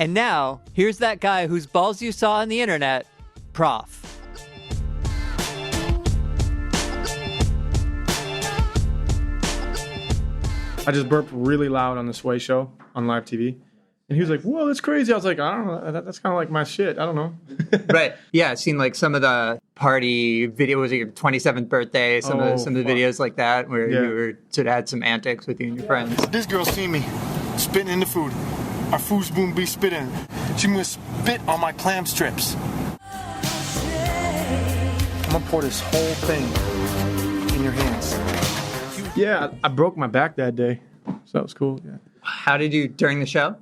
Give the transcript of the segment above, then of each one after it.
And now, here's that guy whose balls you saw on the internet, PROF. I just burped really loud on the Sway show on live TV. And he was like, whoa, that's crazy. I was like, I don't know. That's kind of like my shit. I don't know. Right. Yeah, I've seen like some of the party videos, your 27th birthday, some of the videos like that where you were sort of had some antics with you and your friends. This girl seen me spitting in the food. Our food spoon be spitting. She gonna spit on my clam strips. I'm gonna pour this whole thing in your hands. Yeah, I broke my back that day. So that was cool. Yeah. How did you, during the show?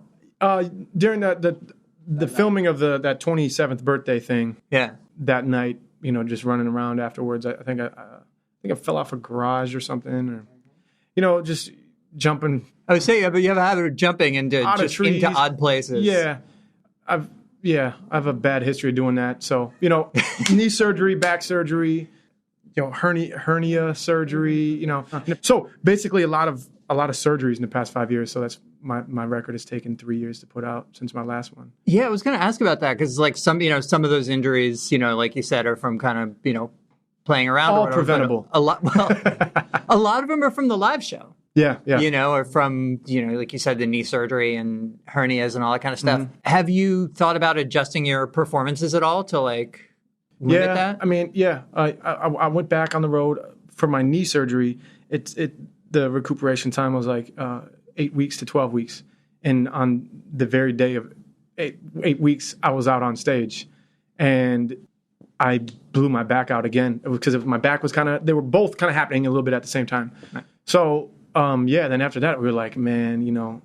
During the filming of that 27th birthday thing. Yeah. That night, just running around afterwards. I think I fell off a garage or something, or just jumping. I would say, but you have a habit of jumping into into odd places. Yeah, I have a bad history of doing that. So knee surgery, back surgery, hernia surgery. So basically a lot of surgeries in the past 5 years. So that's my record has taken 3 years to put out since my last one. Yeah, I was going to ask about that because like some of those injuries, like you said, are from kind of playing around. All preventable. A lot of them are from the live show. Yeah. Or from, like you said, the knee surgery and hernias and all that kind of stuff. Mm-hmm. Have you thought about adjusting your performances at all to like limit that? I mean, I went back on the road for my knee surgery. The recuperation time was like 8 weeks to 12 weeks. And on the very day of 8 weeks, I was out on stage. And I blew my back out again because my back was they were both kind of happening a little bit at the same time. Right. So, then after that, we were like, man,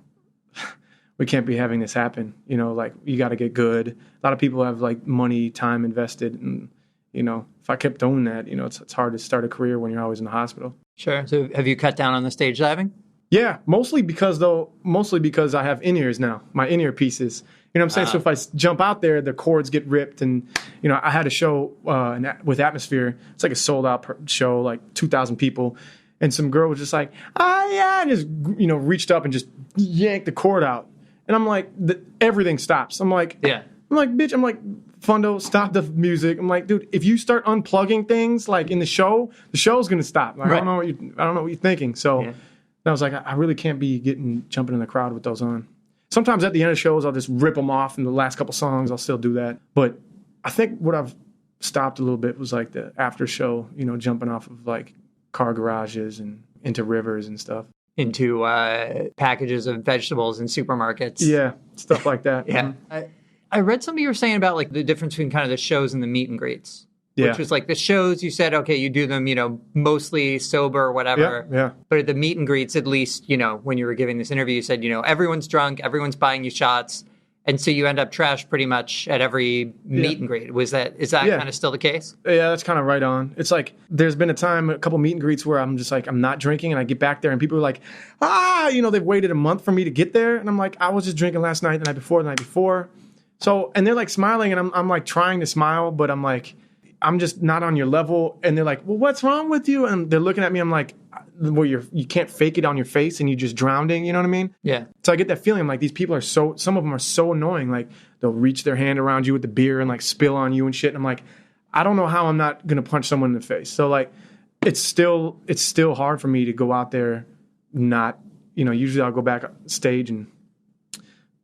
we can't be having this happen. Like, you got to get good. A lot of people have, like, money, time invested. And, if I kept doing that, it's hard to start a career when you're always in the hospital. Sure. So have you cut down on the stage diving? Yeah, mostly because I have in-ears now, my in-ear pieces. You know what I'm saying? So if I jump out there, the cords get ripped. And, I had a show with Atmosphere. It's like a sold-out show, like 2,000 people. And some girl was just like, and just, reached up and just yanked the cord out. And I'm like, everything stops. I'm like, bitch, Fundo, stop the music. I'm like, dude, if you start unplugging things like in the show's going to stop. Like, right. I don't know what you're thinking. So I was like, I really can't be jumping in the crowd with those on. Sometimes at the end of shows, I'll just rip them off. In the last couple songs, I'll still do that. But I think what I've stopped a little bit was like the after show, jumping off of like car garages and into rivers and stuff. Into packages of vegetables in supermarkets. Yeah, stuff like that. Yeah. Mm-hmm. I read something you were saying about like the difference between kind of the shows and the meet and greets. Yeah. Which was like the shows you said, okay, you do them, mostly sober or whatever. Yeah. But at the meet and greets, at least, when you were giving this interview, you said, everyone's drunk, everyone's buying you shots. And so you end up trashed pretty much at every meet and greet. Is that kind of still the case? Yeah, that's kind of right on. It's like there's been a couple meet and greets where I'm just like, I'm not drinking. And I get back there and people are like, they've waited a month for me to get there. And I'm like, I was just drinking last night, the night before. So, and they're like smiling and I'm like trying to smile, but I'm like, I'm just not on your level. And they're like, well, what's wrong with you? And they're looking at me. I'm like, well, you can't fake it on your face and you're just drowning. You know what I mean? Yeah. So I get that feeling. I'm like, these people some of them are so annoying. Like they'll reach their hand around you with the beer and like spill on you and shit. And I'm like, I don't know how I'm not going to punch someone in the face. So like, it's still hard for me to go out there, not, usually I'll go back stage and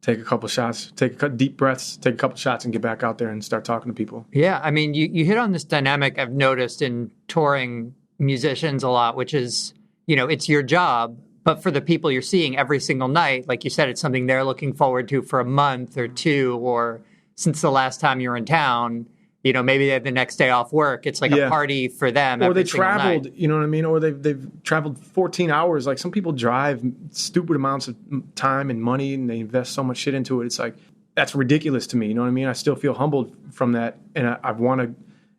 take a couple shots, take deep breaths, take a couple shots and get back out there and start talking to people. Yeah. I mean, you hit on this dynamic I've noticed in touring musicians a lot, which is, it's your job, but for the people you're seeing every single night, like you said, it's something they're looking forward to for a month or two, or since the last time you're in town, maybe they have the next day off work. It's like a party for them. Or they traveled, you know what I mean? Or they've traveled 14 hours. Like some people drive stupid amounts of time and money and they invest so much shit into it. It's like, that's ridiculous to me. You know what I mean? I still feel humbled from that. And I want to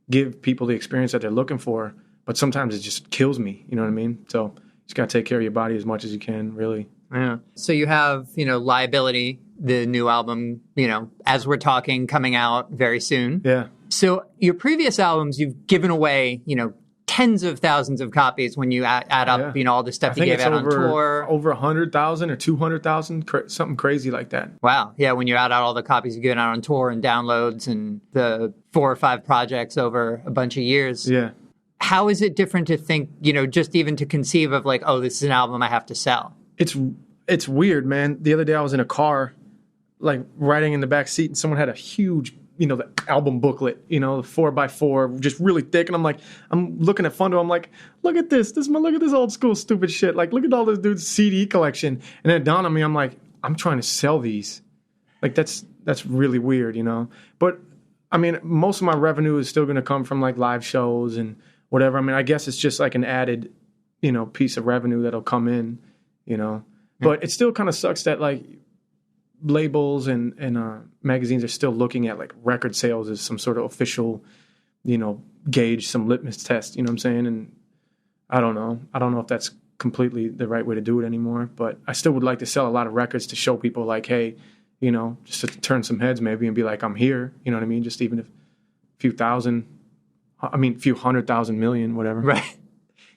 give people the experience that they're looking for. But sometimes it just kills me. You know what I mean? So you just got to take care of your body as much as you can, really. Yeah. So you have, Liability, the new album, as we're talking, coming out very soon. Yeah. So your previous albums, you've given away, tens of thousands of copies when you add up, all the stuff you gave out on tour. Over 100,000 or 200,000, something crazy like that. Wow. Yeah, when you add out all the copies you've given out on tour and downloads and the 4 or 5 projects over a bunch of years. Yeah. How is it different to think, just even to conceive of like, oh, this is an album I have to sell? It's weird, man. The other day I was in a car, like riding in the back seat, and someone had a huge, the album booklet, the 4x4, just really thick. And I'm looking at Fundo. I'm like, look at this. Look at this old school stupid shit. Like, look at all this dude's CD collection. And then it dawned on me, I'm like, I'm trying to sell these. Like, that's really weird, But I mean, most of my revenue is still going to come from like live shows and whatever. I mean, I guess it's just like an added, piece of revenue that'll come in, But it still kind of sucks that like labels and magazines are still looking at like record sales as some sort of official, gauge, some litmus test, you know what I'm saying? And I don't know if that's completely the right way to do it anymore, but I still would like to sell a lot of records to show people like, hey, just to turn some heads maybe and be like, I'm here, you know what I mean? Just even if few 100,000 million, whatever. Right.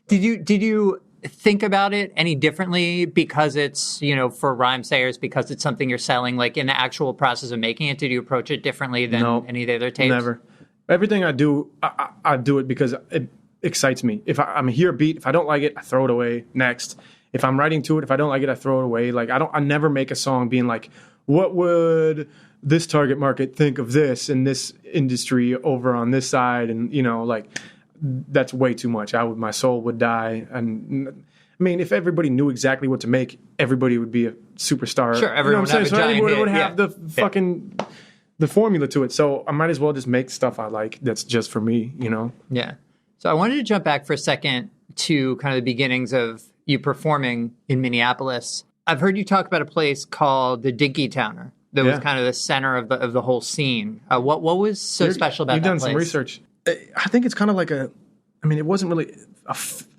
Did you think about it any differently because it's, for Rhymesayers, because it's something you're selling, like in the actual process of making it? Did you approach it differently than any of the other tapes? Never. Everything I do, I do it because it excites me. If I'm hear a beat, if I don't like it, I throw it away. Next. If I'm writing to it, if I don't like it, I throw it away. Like I never make a song being like, what would this target market think of this in this industry over on this side? And, that's way too much. My soul would die. And I mean, if everybody knew exactly what to make, everybody would be a superstar. Sure, everyone would have a giant everybody would hit. have the fucking the formula to it. So I might as well just make stuff I like that's just for me, Yeah. So I wanted to jump back for a second to kind of the beginnings of you performing in Minneapolis. I've heard you talk about a place called the Dinky Towner that was kind of the center of the whole scene. What was so special about that place? You've done some research. I think it's kind of like it wasn't really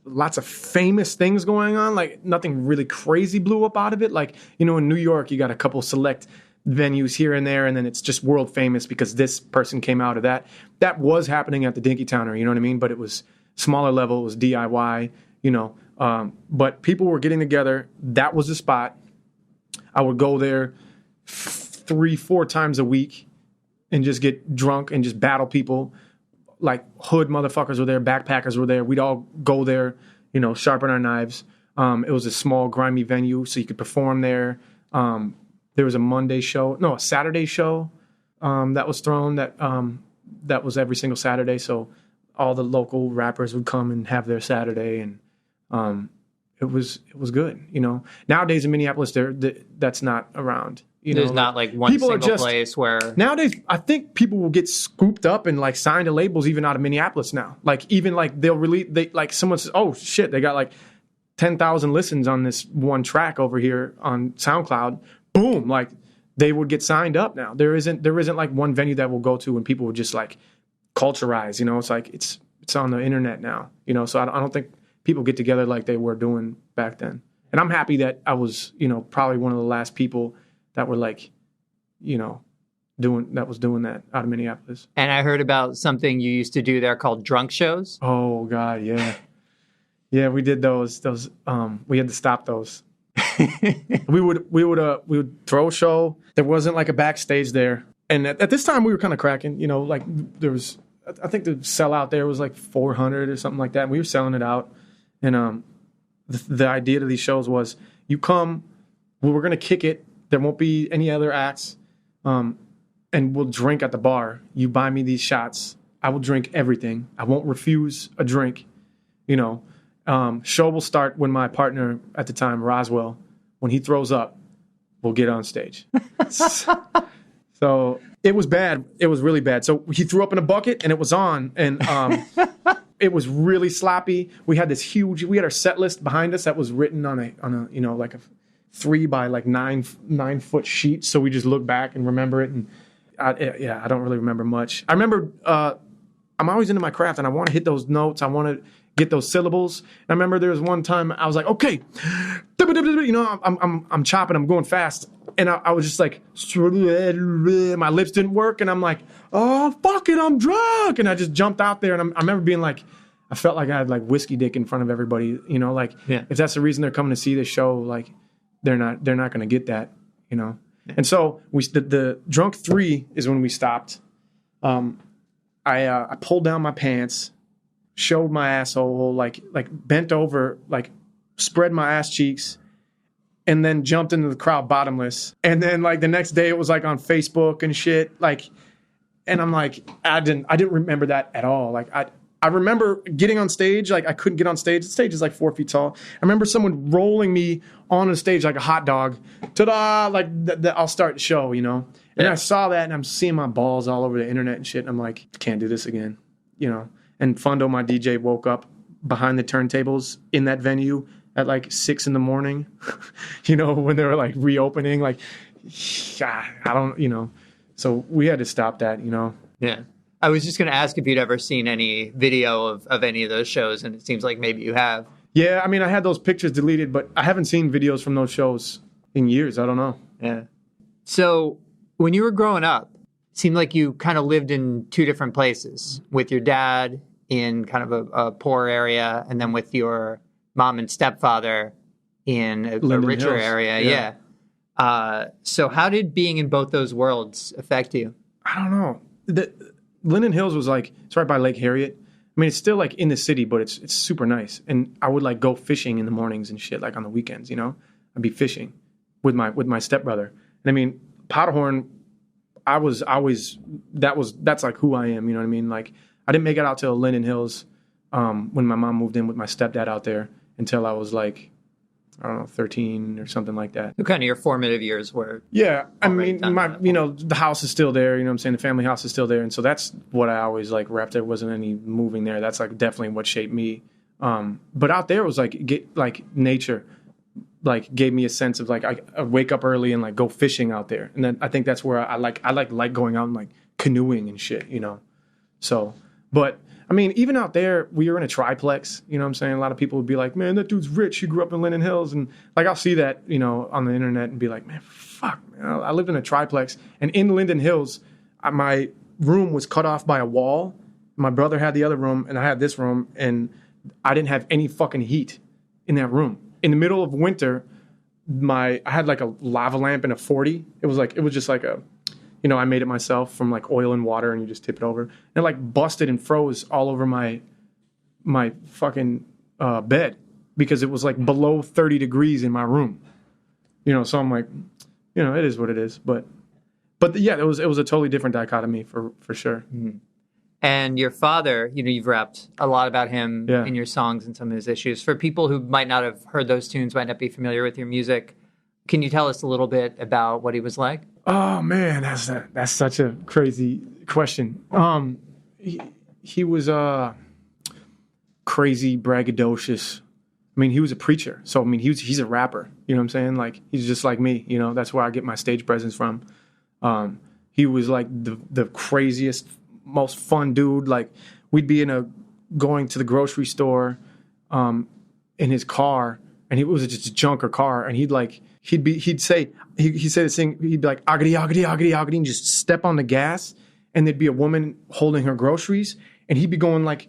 lots of famous things going on. Like nothing really crazy blew up out of it. Like, in New York, you got a couple select venues here and there, and then it's just world famous because this person came out of that. That was happening at the Dinky Towner, you know what I mean? But it was smaller level, it was DIY, but people were getting together. That was the spot. I would go there 3-4 times a week and just get drunk and just battle people. Like hood motherfuckers were there, backpackers were there. We'd all go there, sharpen our knives. It was a small, grimy venue, so you could perform there. There was a Saturday show that was thrown that was every single Saturday. So all the local rappers would come and have their Saturday, and it was good. Nowadays in Minneapolis, that's not around. There's not like one single place where... Nowadays, I think people will get scooped up and like signed to labels even out of Minneapolis now. Like even like they'll release, someone says, oh shit, they got like 10,000 listens on this one track over here on SoundCloud. Boom, like they would get signed up now. There isn't like one venue that we'll go to and people would just like culturize. It's like it's on the internet now. So I don't think people get together like they were doing back then. And I'm happy that I was probably one of the last people that were like, doing that out of Minneapolis. And I heard about something you used to do there called drunk shows. Oh God, yeah, yeah, we did those. We had to stop those. we would throw a show. There wasn't like a backstage there, and at this time we were kind of cracking. Like there was, I think the sellout there was like 400 or something like that. And we were selling it out, and the idea of these shows was you come, we're gonna kick it. There won't be any other acts, and we'll drink at the bar. You buy me these shots. I will drink everything. I won't refuse a drink. Show will start when my partner at the time, Roswell, when he throws up, we'll get on stage. So it was bad. It was really bad. So he threw up in a bucket and it was on, and it was really sloppy. We had our set list behind us that was written on a like a 3 by like 9 foot sheet. So we just look back and remember it. And I don't really remember much. I remember I'm always into my craft and I want to hit those notes. I want to get those syllables. And I remember there was one time I was like, okay, I'm chopping, I'm going fast. And I was just like, my lips didn't work. And I'm like, oh, fuck it, I'm drunk. And I just jumped out there. And I remember being like, I I felt like I had like whiskey dick in front of everybody, you know, like if that's the reason they're coming to see this show, like they're not going to get that, you know? And so the drunk 3 is when we stopped. I pulled down my pants, showed my asshole, like bent over, like spread my ass cheeks, and then jumped into the crowd bottomless. And then like the next day it was like on Facebook and shit. Like, and I'm like, I didn't remember that at all. Like I remember getting on stage, like I couldn't get on stage. The stage is like 4 feet tall. I remember someone rolling me on the stage like a hot dog. Ta-da! Like I'll start the show, you know? And I saw that and I'm seeing my balls all over the internet and shit. And I'm like, can't do this again, you know? And Fundo, my DJ, woke up behind the turntables in that venue at like 6 a.m, you know, when they were like reopening, like, I don't, you know. So we had to stop that, you know? Yeah. I was just going to ask if you'd ever seen any video of any of those shows, and it seems like maybe you have. Yeah, I mean, I had those pictures deleted, but I haven't seen videos from those shows in years. I don't know. Yeah. So when you were growing up, it seemed like you kind of lived in 2 different places, with your dad in kind of a poor area, and then with your mom and stepfather in a richer Hills. area. Yeah. So how did being in both those worlds affect you? I don't know. Linden Hills was like, it's right by Lake Harriet. I mean, it's still like in the city, but it's super nice. And I would like go fishing in the mornings and shit, like on the weekends, you know? I'd be fishing with my stepbrother. And I mean, Powderhorn, that's like who I am, you know what I mean? Like, I didn't make it out to Linden Hills when my mom moved in with my stepdad out there until I was like, I don't know, 13 or something like that. So kind of your formative years were... Yeah, I mean, you know, the house is still there, you know what I'm saying? The family house is still there. And so that's what I always like repped. There wasn't any moving there. That's like definitely what shaped me. But out there was like, nature, like gave me a sense of like, I wake up early and like go fishing out there. And then I think that's where I like going out and like canoeing and shit, you know? So, but I mean, even out there, we were in a triplex, you know what I'm saying? A lot of people would be like, man, that dude's rich. He grew up in Linden Hills. And like, I'll see that, you know, on the internet and be like, man, fuck, man. I lived in a triplex. And in Linden Hills, my room was cut off by a wall. My brother had the other room and I had this room. And I didn't have any fucking heat in that room. In the middle of winter, I had like a lava lamp and a 40. It was just like a... You know, I made it myself from like oil and water, and you just tip it over. And it like busted and froze all over my fucking bed because it was like below 30 degrees in my room. You know, so I'm like, you know, it is what it is. But yeah, it was a totally different dichotomy for sure. Mm-hmm. And your father, you know, you've rapped a lot about him in your songs and some of his issues. For people who might not have heard those tunes, might not be familiar with your music, can you tell us a little bit about what he was like? Oh man, that's such a crazy question. He was crazy, braggadocious. I mean, he was a preacher, so I mean, he's a rapper. You know what I'm saying? Like he's just like me. You know, that's where I get my stage presence from. He was like the craziest, most fun dude. Like we'd be going to the grocery store in his car, and it was just a junker car, and he'd say this thing, he'd be like, "Agadi, agadi, agadi, agadi," and just step on the gas, and there'd be a woman holding her groceries, and he'd be going like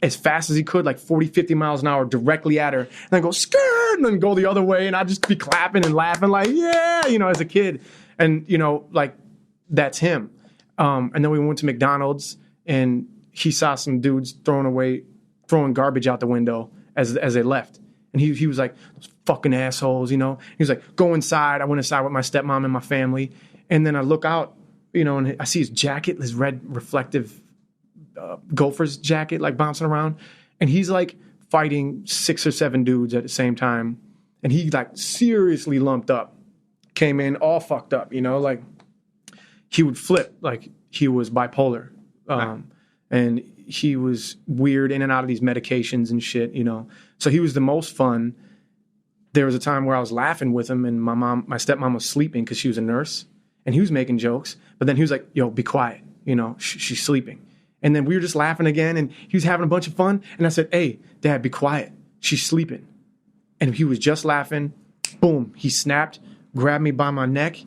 as fast as he could, like 40, 50 miles an hour directly at her, and then go, skirt, and then go the other way, and I'd just be clapping and laughing like, yeah, you know, as a kid. And, you know, like, that's him. And then we went to McDonald's, and he saw some dudes throwing garbage out the window as they left. And he was like, those fucking assholes, you know? He was like, go inside. I went inside with my stepmom and my family. And then I look out, you know, and I see his jacket, his red reflective Gophers jacket, like bouncing around. And he's like fighting 6 or 7 dudes at the same time. And he like seriously lumped up, came in all fucked up, you know? Like he would flip, like he was bipolar. And he was weird in and out of these medications and shit, you know? So he was the most fun. There was a time where I was laughing with him, and my stepmom was sleeping because she was a nurse, and he was making jokes. But then he was like, yo, be quiet. You know, she's sleeping. And then we were just laughing again, and he was having a bunch of fun. And I said, hey, Dad, be quiet. She's sleeping. And he was just laughing. Boom. He snapped, grabbed me by my neck,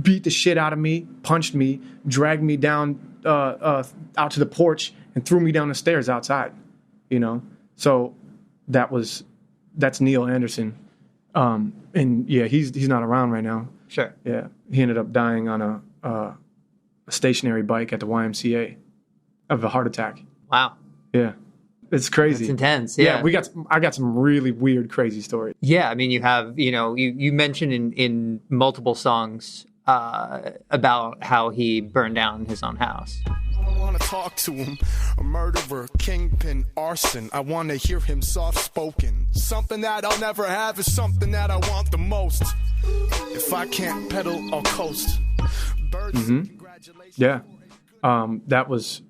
beat the shit out of me, punched me, dragged me down out to the porch, and threw me down the stairs outside. you know? So that's Neil Anderson. And yeah, he's not around right now. Sure. Yeah. He ended up dying on a stationary bike at the YMCA of a heart attack. Wow. Yeah. It's crazy. It's intense. Yeah. I got some really weird, crazy stories. Yeah. I mean, you have, you mentioned in multiple songs about how he burned down his own house. I want to talk to him. A murderer, kingpin, arson. I want to hear him soft-spoken. Something that I'll never have is something that I want the most. If I can't pedal, I'll coast. Birds, congratulations. Yeah. That was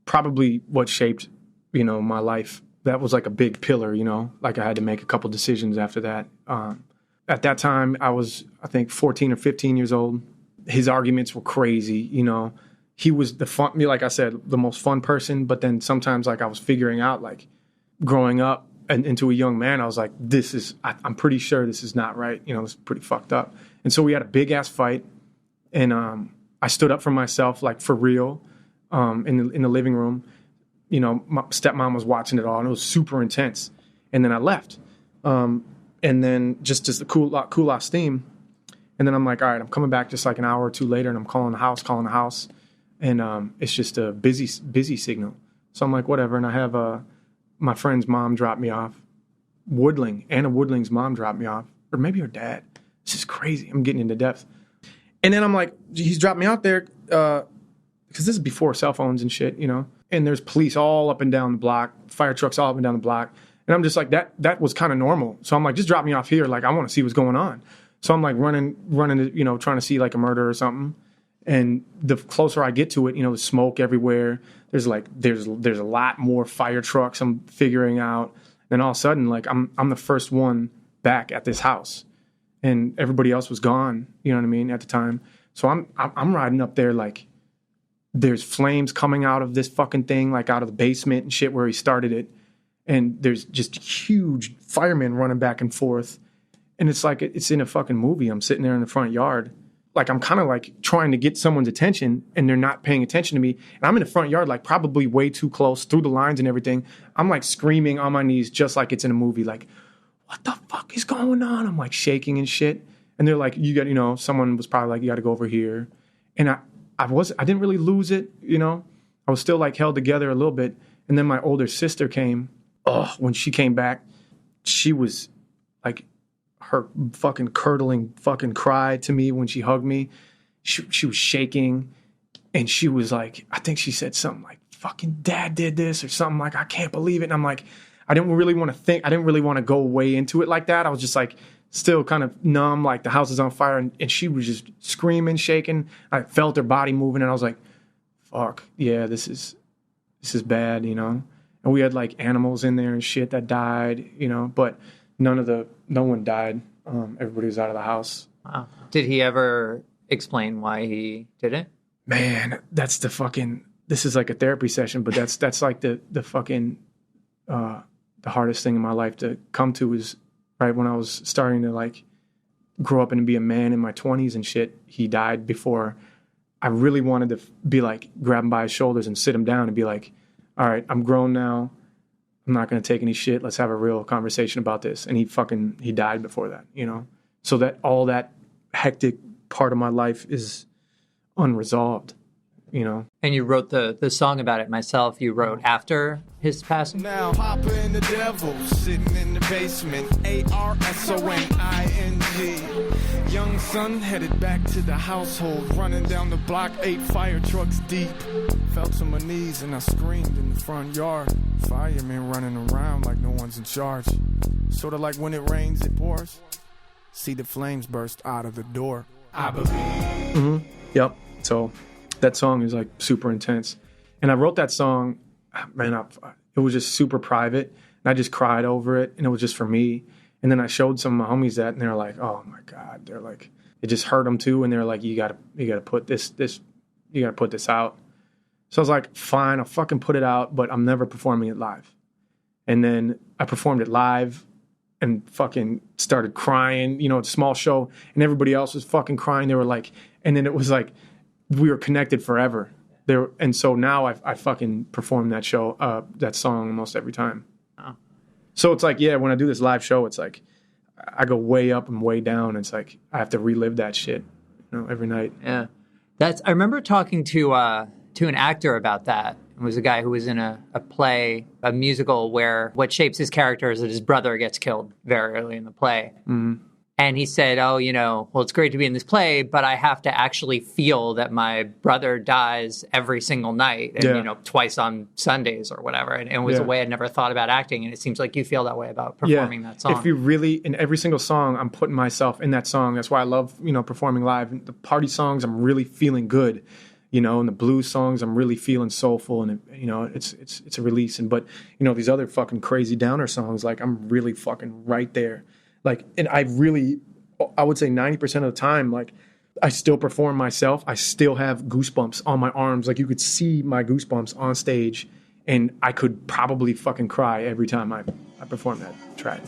probably what shaped, my life. That was like a big pillar, like I had to make a couple decisions after that. At that time, I was, I think, 14 or 15 years old. His arguments were crazy, He was like I said, the most fun person. But then sometimes, like, I was figuring out, like, growing up and into a young man, I was like, I'm pretty sure this is not right. It's pretty fucked up. And so we had a big ass fight, and I stood up for myself, like, for real, in the living room. My stepmom was watching it all, and it was super intense. And then I left, and then just to cool off steam. And then I'm like, all right, I'm coming back just like an hour or two later, and I'm calling the house. And it's just a busy signal. So I'm like, whatever. And I have my friend's mom drop me off. Anna Woodling's mom dropped me off. Or maybe her dad. This is crazy. I'm getting into depth. And then I'm like, he's dropped me out there because this is before cell phones and shit, And there's police all up and down the block, fire trucks all up and down the block. And I'm just like, that was kind of normal. So I'm like, just drop me off here. Like, I want to see what's going on. So I'm like running, trying to see like a murder or something. And the closer I get to it, there's smoke everywhere. There's a lot more fire trucks I'm figuring out. Then all of a sudden, like, I'm the first one back at this house, and everybody else was gone. You know what I mean, at the time. So I'm riding up there, like, there's flames coming out of this fucking thing, like out of the basement and shit where he started it, and there's just huge firemen running back and forth, and it's like it's in a fucking movie. I'm sitting there in the front yard. Like, I'm kind of like trying to get someone's attention, and they're not paying attention to me. And I'm in the front yard, like, probably way too close through the lines and everything. I'm like screaming on my knees just like it's in a movie. Like, what the fuck is going on? I'm like shaking and shit. And they're like, someone was probably like, you got to go over here. And I didn't really lose it. I was still like held together a little bit. And then my older sister came. Oh, when she came back, she was like, her fucking curdling fucking cry to me when she hugged me. She was shaking, and she was like, I think she said something like, fucking dad did this or something, like, I can't believe it. And I'm like, I didn't really want to go way into it like that. I was just like still kind of numb, like the house is on fire, and she was just screaming, shaking. I felt her body moving, and I was like, fuck, yeah, this is bad, And we had like animals in there and shit that died, but no one died. Everybody was out of the house. Wow. Did he ever explain why he did it? Man, that's this is like a therapy session, but that's like the fucking, the hardest thing in my life to come to is right when I was starting to like grow up and be a man in my 20s and shit. He died before I really wanted to be like, grab him by his shoulders and sit him down and be like, all right, I'm grown now. I'm not going to take any shit. Let's have a real conversation about this. And he died before that, So that all that hectic part of my life is unresolved, And you wrote the song about it, Myself, you wrote after his passing? Now, Papa and the devil sitting in the basement. ARSONING. Young son headed back to the household, running down the block, 8 fire trucks deep. Fell to my knees and I screamed in the front yard. Firemen running around like no one's in charge. Sort of like when it rains, it pours. See the flames burst out of the door. I believe. Mm-hmm. Yep. So that song is like super intense. And I wrote that song, man, it was just super private. And I just cried over it, and it was just for me. And then I showed some of my homies that, and they're like, oh my God. They're like, it just hurt them too. And they're like, you gotta put this out. So I was like, fine, I'll fucking put it out, but I'm never performing it live. And then I performed it live and fucking started crying, it's a small show, and everybody else was fucking crying. They were like, and then it was like, we were connected forever. And so now I fucking perform that song almost every time. Oh. So it's like, yeah, when I do this live show, it's like I go way up and way down. It's like I have to relive that shit, every night. Yeah. I remember talking to an actor about that. It was a guy who was in a play, a musical, where what shapes his character is that his brother gets killed very early in the play. Mm-hmm. And he said, well, it's great to be in this play, but I have to actually feel that my brother dies every single night and, twice on Sundays or whatever. And it was a way I'd never thought about acting. And it seems like you feel that way about performing that song. If you really, in every single song, I'm putting myself in that song. That's why I love, performing live. The party songs, I'm really feeling good. And the blues songs, I'm really feeling soulful, and it's a release. But these other fucking crazy downer songs, like I'm really fucking right there. Like, and I would say 90% of the time, like I still perform myself. I still have goosebumps on my arms. Like you could see my goosebumps on stage, and I could probably fucking cry every time I perform that track.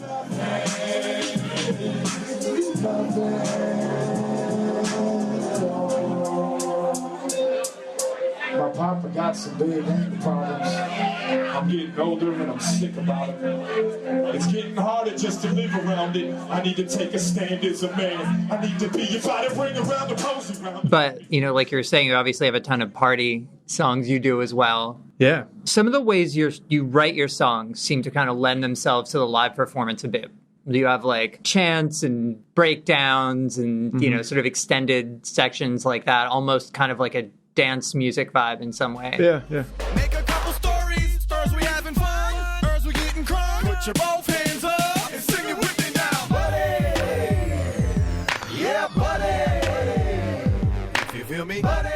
My papa got some big problems. I'm getting older and I'm sick about it. It's getting harder just to live around it. I need to take a stand as a man. I need to be about it, ring around the rosy round. But, like you were saying, you obviously have a ton of party songs you do as well. Yeah. Some of the ways you write your songs seem to kind of lend themselves to the live performance a bit. You have like chants and breakdowns and, sort of extended sections like that, almost kind of like a dance music vibe in some way. Yeah. Make a couple stories. First we having fun. First we getting crunk. Put your both hands up and sing it with me now, buddy. Yeah, buddy. If you feel me, buddy.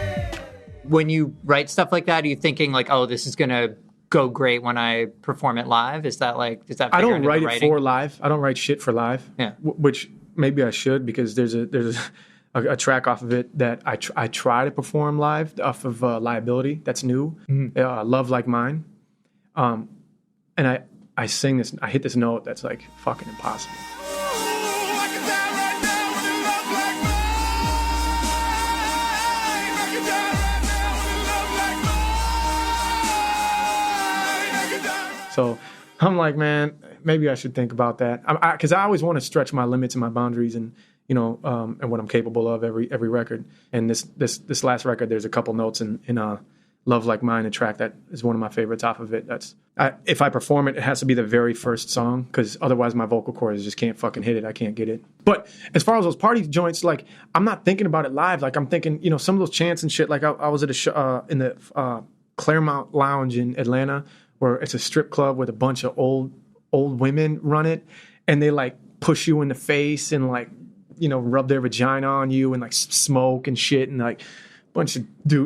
When you write stuff like that, are you thinking like, oh, this is gonna go great when I perform it live? Does that I don't write it for live. I don't write shit for live. Yeah. Which maybe I should, because there's a track off of it that I try to perform live off of Liability. That's new. Love Like Mine. And I sing this, I hit this note that's like fucking impossible. So I'm like, man, maybe I should think about that. Because I always want to stretch my limits and my boundaries and and what I'm capable of every record. And this last record, there's a couple notes in Love Like Mine, a track that is one of my favorites off of it. If I perform it, it has to be the very first song, because otherwise my vocal cords just can't fucking hit it. I can't get it. But as far as those party joints, like I'm not thinking about it live. Like I'm thinking, some of those chants and shit. Like I was at a show in the Claremont Lounge in Atlanta, where it's a strip club with a bunch of old women run it, and they like push you in the face and like, rub their vagina on you and like smoke and shit, and like a bunch of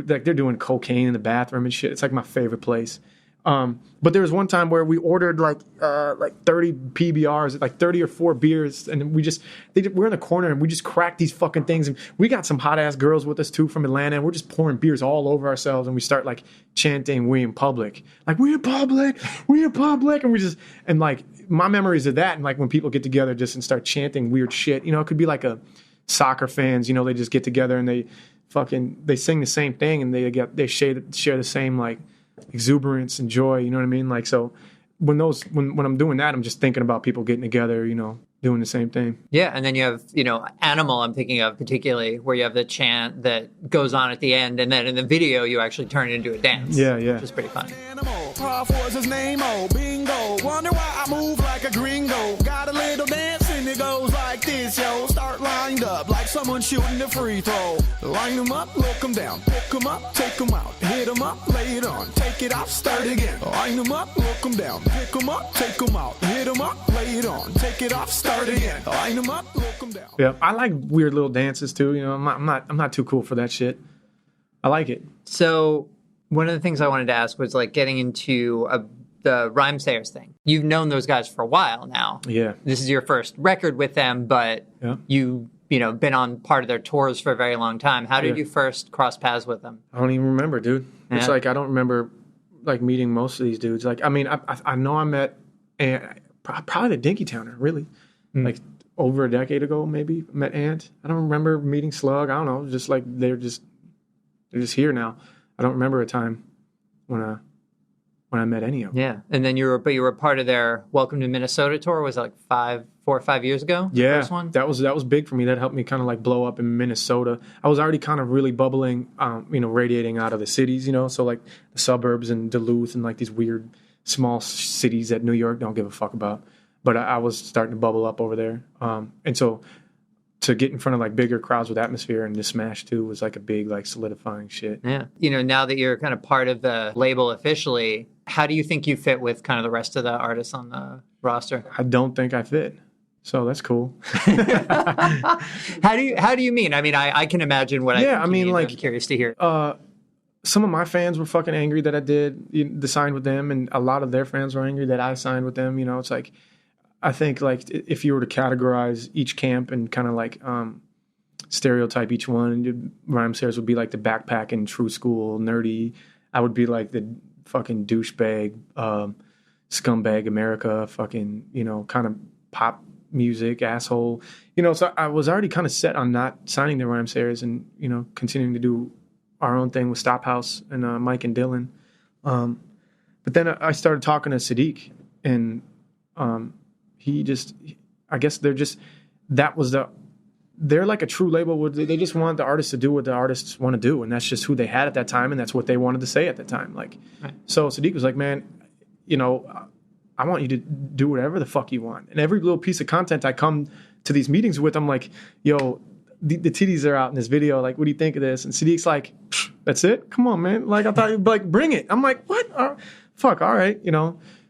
like they're doing cocaine in the bathroom and shit. It's like my favorite place. But there was one time where we ordered like 30 PBRs, like 30 or 4 beers, and we're in the corner and we just cracked these fucking things, and we got some hot ass girls with us too from Atlanta, and we're just pouring beers all over ourselves, and we start like chanting "We in public," like "We in public, we in public," and like my memories of that, and like when people get together just and start chanting weird shit, it could be like a soccer fans, they just get together and they sing the same thing, and they share the same like exuberance and joy, you know what I mean? Like, so when I'm doing that, I'm just thinking about people getting together, doing the same thing. Yeah, and then you have, Animal, I'm thinking of particularly, where you have the chant that goes on at the end, and then in the video you actually turn it into a dance. Yeah. Which is pretty fun. Animal, PROF was his name, oh, bingo. Wonder why I move like a gringo. Got a little dance and it goes like this, yo. Start lined up like someone shooting a free throw. Line them up, look them down. Pick them up, take them out. Hit them up, lay it on. Take it off, start again. Line them up, look them down. Pick them up, take them out. Hit them up, lay it on. Take it off, start again. Line them up, look them down. Yeah, I like weird little dances too. I'm not too cool for that shit. I like it. So one of the things I wanted to ask was like getting into the Rhymesayers thing. You've known those guys for a while now. Yeah. This is your first record with them, but you been on part of their tours for a very long time. How did you first cross paths with them? I don't even remember, dude. Yeah. It's like I don't remember like meeting most of these dudes. Like, I mean, I know I met probably the Dinky Towner, really. Like over a decade ago, maybe met Ant. I don't remember meeting Slug. I don't know. Just like they're just here now. I don't remember a time when I met any of them. Yeah. And then you were part of their Welcome to Minnesota tour. Was it like 4 or 5 years ago? Yeah, First one? that was big for me. That helped me kind of like blow up in Minnesota. I was already kind of really bubbling, radiating out of the cities, so like the suburbs and Duluth and like these weird small cities that New York don't give a fuck about. But I was starting to bubble up over there. And so to get in front of like bigger crowds with Atmosphere and to Smash too was like a big like solidifying shit. Yeah. Now that you're kind of part of the label officially, how do you think you fit with kind of the rest of the artists on the roster? I don't think I fit. So that's cool. How do you mean? I mean, I can imagine what I mean, like, I'm curious to hear. Some of my fans were fucking angry that I did the sign with them, and a lot of their fans were angry that I signed with them. It's like, I think like if you were to categorize each camp and kind of like stereotype each one, Rhymesayers would be like the backpacking, true school, nerdy. I would be like the fucking douchebag, scumbag America, fucking, kind of pop music asshole. So I was already kind of set on not signing the Rhymesayers and, continuing to do our own thing with Stop House and Mike and Dylan. But then I started talking to Sadiq, and I guess they're like a true label. They just want the artists to do what the artists want to do, and that's just who they had at that time, and that's what they wanted to say at that time. Like, right. So Sadiq was like, man, I want you to do whatever the fuck you want. And every little piece of content I come to these meetings with, I'm like, yo, the titties are out in this video. Like, what do you think of this? And Sadiq's like, that's it? Come on, man. Like, I thought you'd like, bring it. I'm like, what? Fuck, all right,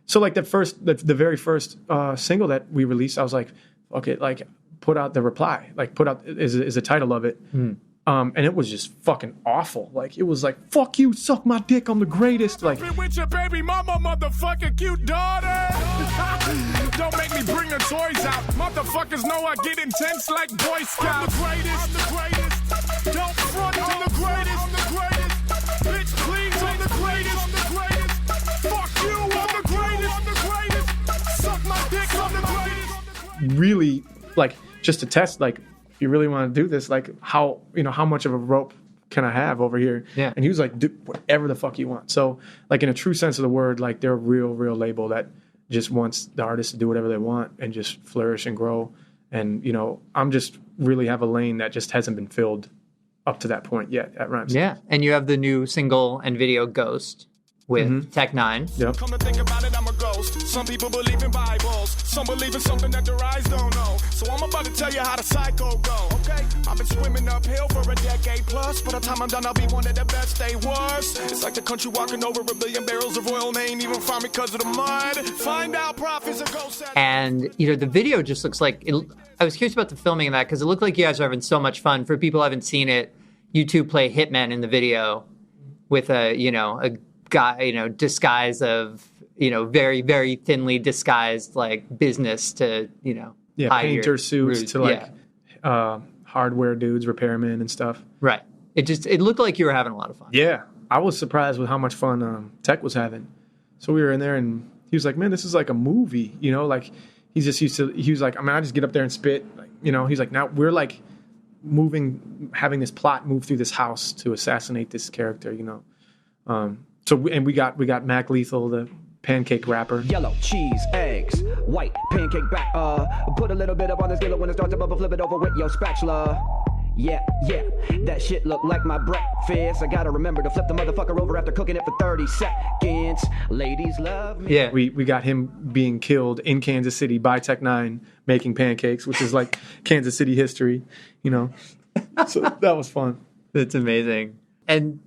So like the very first single that we released, I was like, okay, like put out the reply, like put out is the title of it. And it was just fucking awful. Like, it was like, fuck you, suck my dick, I'm the greatest. Like, with your baby mama, motherfucking cute daughter. Don't make me bring the toys out. Motherfuckers know I get intense like Boy Scouts. I'm the greatest. Don't front, I'm the greatest. I'm the greatest. Bitch, please, I'm the greatest. I'm the greatest. Fuck you, I'm the greatest. I'm the greatest. Suck my dick, I'm the greatest. Really, like, just to test, like, if you really want to do this, like, how much of a rope can I have over here? Yeah. And he was like, do whatever the fuck you want. So, like, in a true sense of the word, like, they're a real label that just wants the artists to do whatever they want and just flourish and grow. And, I'm just really have a lane that just hasn't been filled up to that point yet at Rhymesayers. Yeah. And you have the new single and video Ghost with Tech Nine. Yep. Come to think about it, I'm a ghost. Some people believe in Bibles. Some believe in something that their eyes don't know. So I'm about to tell you how the cycle go, okay? I've been swimming uphill for a decade plus. By the time I'm done, I'll be one of the best they was. It's like the country walking over 1 billion barrels of oil and they ain't even find me because of the mud. Find out, PROF is a ghost. And, the video just looks like... I was curious about the filming of that because it looked like you guys are having so much fun. For people who haven't seen it, you two play hitmen in the video with a guy, disguise of, very, very thinly disguised, like, business to, hide painter suits roots. to, like, hardware dudes, repairmen and stuff. Right. It looked like you were having a lot of fun. Yeah. I was surprised with how much fun Tech was having. So we were in there, and he was like, man, this is like a movie, like, he's just used to, he was like, I just get up there and spit, like, he's like, now we're, like, having this plot move through this house to assassinate this character, So we got Mac Lethal, the pancake rapper. Yellow, cheese, eggs, white, pancake back. Put a little bit up on the skillet when it starts to bubble, flip it over with your spatula. Yeah, that shit look like my breakfast. I gotta remember to flip the motherfucker over after cooking it for 30 seconds. Ladies love me. Yeah. We got him being killed in Kansas City by Tech Nine making pancakes, which is like Kansas City history, So that was fun. That's amazing. And,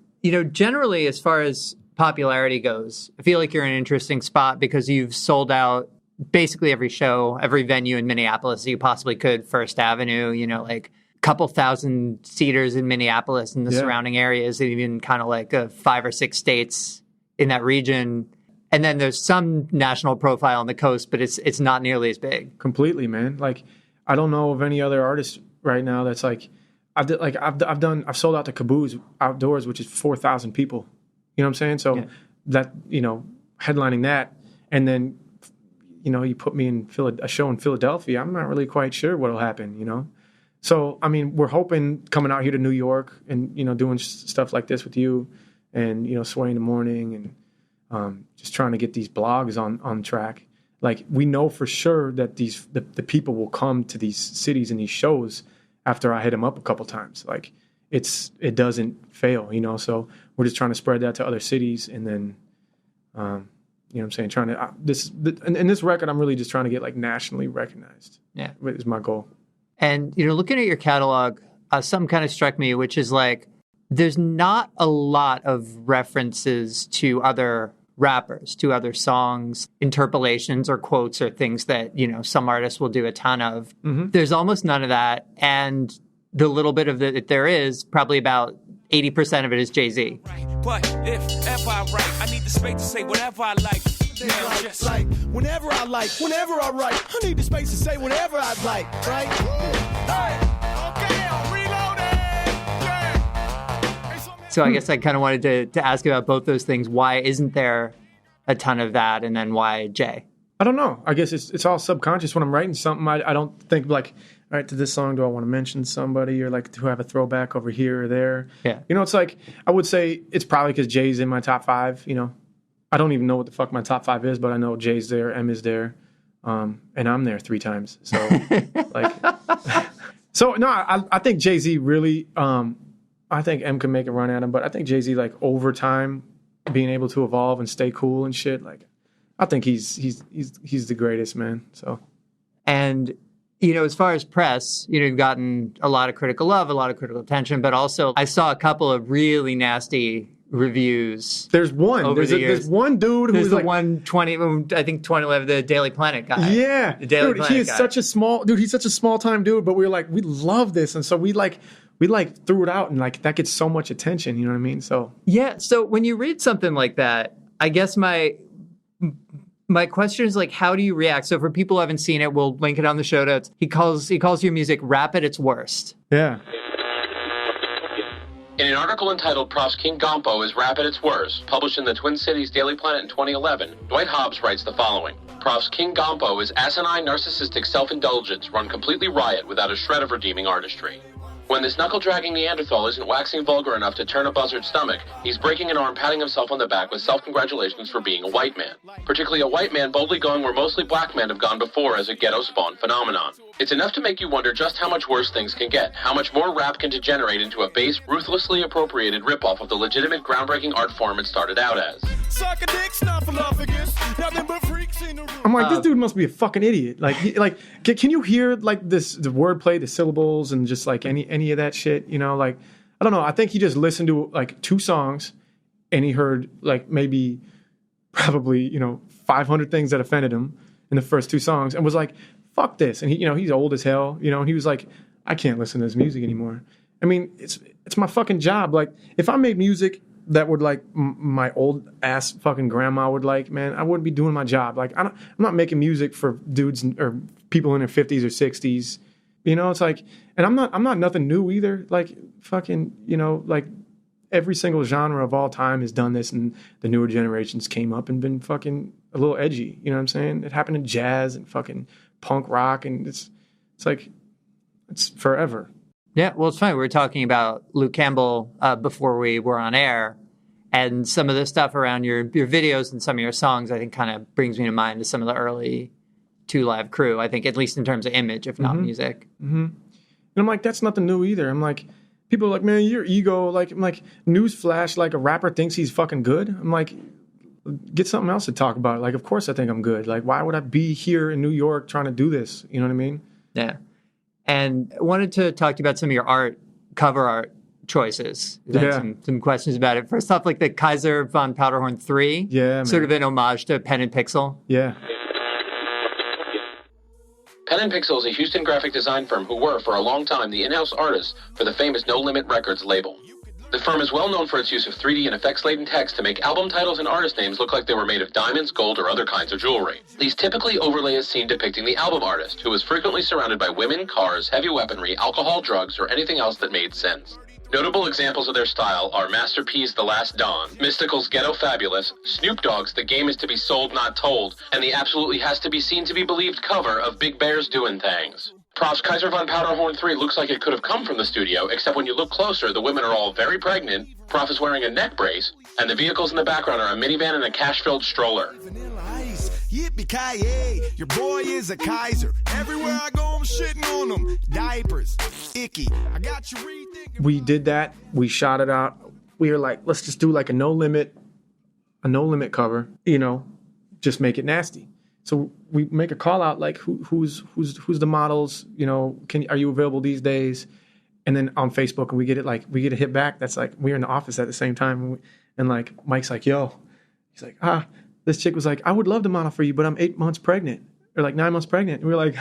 generally, as far as popularity goes, I feel like you're in an interesting spot because you've sold out basically every show, every venue in Minneapolis that you possibly could. First Avenue, like a couple thousand seaters in Minneapolis and the surrounding areas, and even kind of like 5 or 6 states in that region. And then there's some national profile on the coast, but it's not nearly as big. Completely, man. Like, I don't know of any other artist right now that's like, I've sold out to Caboose Outdoors, which is 4,000 people. You know what I'm saying? So that, headlining that, and then, you put me in a show in Philadelphia, I'm not really quite sure what'll happen, So, we're hoping coming out here to New York and, doing stuff like this with you and, Sway in the Morning, and just trying to get these blogs on track. Like, we know for sure that the people will come to these cities and these shows after I hit them up a couple times. Like, it doesn't fail, so we're just trying to spread that to other cities, and then, what I'm saying, trying to, in this record, I'm really just trying to get, like, nationally recognized. Yeah. Is my goal. And, looking at your catalog, something kind of struck me, which is like, there's not a lot of references to other rappers, to other songs, interpolations or quotes or things that, some artists will do a ton of. Mm-hmm. There's almost none of that. And the little bit of that there is, probably about 80% of it is Jay-Z. But if ever I write, I need the space to say whatever I like. Now, just like whenever I write, I need the space to say whatever I like, right? Hey, okay, I'm reloading. Yeah. So I guess I kind of wanted to ask about both those things. Why isn't there a ton of that? And then why Jay? I don't know. I guess it's all subconscious. When I'm writing something, I don't think like, all right, to this song, do I want to mention somebody or like to have a throwback over here or there? Yeah. It's like, I would say it's probably because Jay's in my top 5, I don't even know what the fuck my top 5 is, but I know Jay's there, M is there, and I'm there 3 times. So, I think Jay-Z really, I think M can make a run at him, but I think Jay-Z, like, over time, being able to evolve and stay cool and shit, like, I think he's the greatest, man. So, and as far as press, you've gotten a lot of critical love, a lot of critical attention, but also I saw a couple of really nasty reviews. There's one. There's one dude who's like 120. I think 2011, the Daily Planet guy. Yeah, the Daily Planet he is guy. such a small dude. He's such a small time dude, but we love this, and so we threw it out, and like that gets so much attention. You know what I mean? So yeah. So when you read something like that, I guess my question is like, how do you react? So for people who haven't seen it, we'll link it on the show notes. He calls your music rap at its worst. Yeah. In an article entitled PROF's King Gompo is Rap at Its Worst, published in the Twin Cities Daily Planet in 2011, Dwight Hobbs writes the following. PROF's King Gompo is asinine, narcissistic self-indulgence run completely riot without a shred of redeeming artistry. When this knuckle-dragging Neanderthal isn't waxing vulgar enough to turn a buzzard's stomach, he's breaking an arm, patting himself on the back with self-congratulations for being a white man. Particularly a white man boldly going where mostly black men have gone before as a ghetto-spawned phenomenon. It's enough to make you wonder just how much worse things can get, how much more rap can degenerate into a base, ruthlessly appropriated ripoff of the legitimate, groundbreaking art form it started out as. Suck a dick, snuffleupagus, nothing but freaks in the room. I'm like, this dude must be a fucking idiot. Can you hear like the wordplay, the syllables, and just like any of that shit? Like, I don't know. I think he just listened to like 2 songs, and he heard like maybe, probably 500 things that offended him in the first 2 songs, and was like, fuck this. And he, he's old as hell, and he was like, I can't listen to this music anymore. I mean, it's my fucking job. Like, if I made music that would like my old ass fucking grandma would like, man, I wouldn't be doing my job. Like, I'm not making music for dudes or people in their 50s or 60s. It's like, and I'm not nothing new either. Like, fucking, like every single genre of all time has done this, and the newer generations came up and been fucking a little edgy. You know what I'm saying? It happened in jazz and fucking punk rock, and it's like, it's forever. Yeah, well, it's funny. We were talking about Luke Campbell before we were on air, and some of the stuff around your videos and some of your songs, I think, kind of brings me to mind to some of the early 2 Live Crew, I think, at least in terms of image, if not music. Mm-hmm. And I'm like, that's nothing new either. I'm like, people are like, man, your ego, like, I'm like, newsflash, like a rapper thinks he's fucking good. I'm like, get something else to talk about. Like, of course I think I'm good. Like, why would I be here in New York trying to do this? You know what I mean? Yeah. And I wanted to talk to you about some of your cover art choices. Yeah. Some questions about it. First off, like the Kaiser von Powderhorn 3. Yeah, man. Sort of an homage to Pen and Pixel. Yeah. Pen and Pixel is a Houston graphic design firm who were, for a long time, the in-house artists for the famous No Limit Records label. The firm is well known for its use of 3D and effects-laden text to make album titles and artist names look like they were made of diamonds, gold, or other kinds of jewelry. These typically overlay a scene depicting the album artist, who is frequently surrounded by women, cars, heavy weaponry, alcohol, drugs, or anything else that made sense. Notable examples of their style are Master P's The Last Dawn, Mystical's Ghetto Fabulous, Snoop Dogg's The Game Is to Be Sold Not Told, and the absolutely has to be seen to be believed cover of Big Bear's Doin' Things. Prof's Kaiser von Powderhorn 3 looks like it could have come from the studio, except when you look closer, the women are all very pregnant, Prof is wearing a neck brace, and the vehicles in the background are a minivan and a cash-filled stroller. Vanilla ice, yippee-ki-yay, your boy is a Kaiser. Everywhere I go, I'm shitting on them. Diapers, icky. I got you rethinking. We did that. We shot it out. We were like, let's just do like a no limit cover, just make it nasty. So we make a call out like who's the models, are you available these days? And then on Facebook, and we get a hit back that's like, we're in the office at the same time, and like Mike's like, yo, he's like, this chick was like, I would love to model for you, but I'm 8 months pregnant, or like 9 months pregnant. And we're like,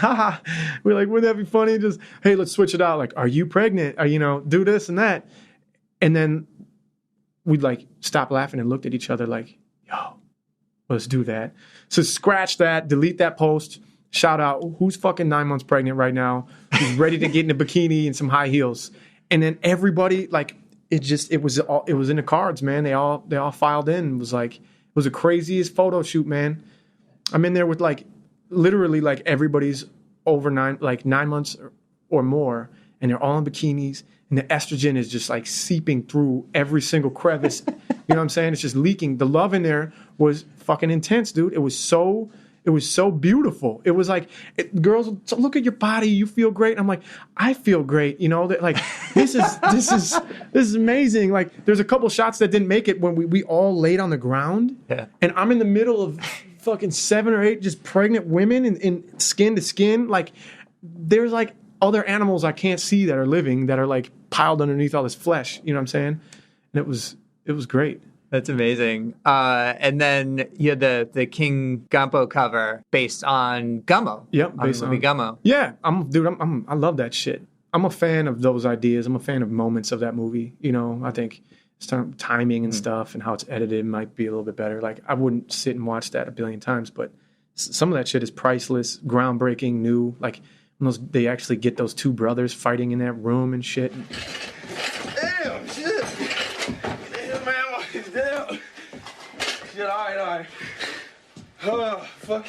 we're like, wouldn't that be funny? Just, hey, let's switch it out. Like, are you pregnant? Or, do this and that. And then we'd like stop laughing and looked at each other like, yo, let's do that. So scratch that, delete that post, shout out who's fucking 9 months pregnant right now, who's ready to get in a bikini and some high heels. And then everybody, like, it was in the cards, man. They all filed in. It was the craziest photo shoot, man. I'm in there with like literally like everybody's over 9 months or more, and they're all in bikinis, and the estrogen is just like seeping through every single crevice. You know what I'm saying? It's just leaking. The love in there was fucking intense, dude. It was so beautiful. It was like, girls, so look at your body. You feel great. And I'm like, I feel great. That like, this is amazing. Like, there's a couple shots that didn't make it when we all laid on the ground. Yeah. And I'm in the middle of fucking 7 or 8 just pregnant women in skin to skin. Like, there's like other animals I can't see that are living that are like piled underneath all this flesh. You know what I'm saying? And it was great. That's amazing. And then you had the King Gumpo cover based on Gummo. Yep, based on Gummo. Yeah, I love that shit. I'm a fan of those ideas. I'm a fan of moments of that movie. I think timing and stuff and how it's edited might be a little bit better. Like, I wouldn't sit and watch that a billion times, but some of that shit is priceless, groundbreaking, new. Like, when they actually get those two brothers fighting in that room and shit. Damn, shit. Damn, man, what is that? Shit, all right. Oh, fuck.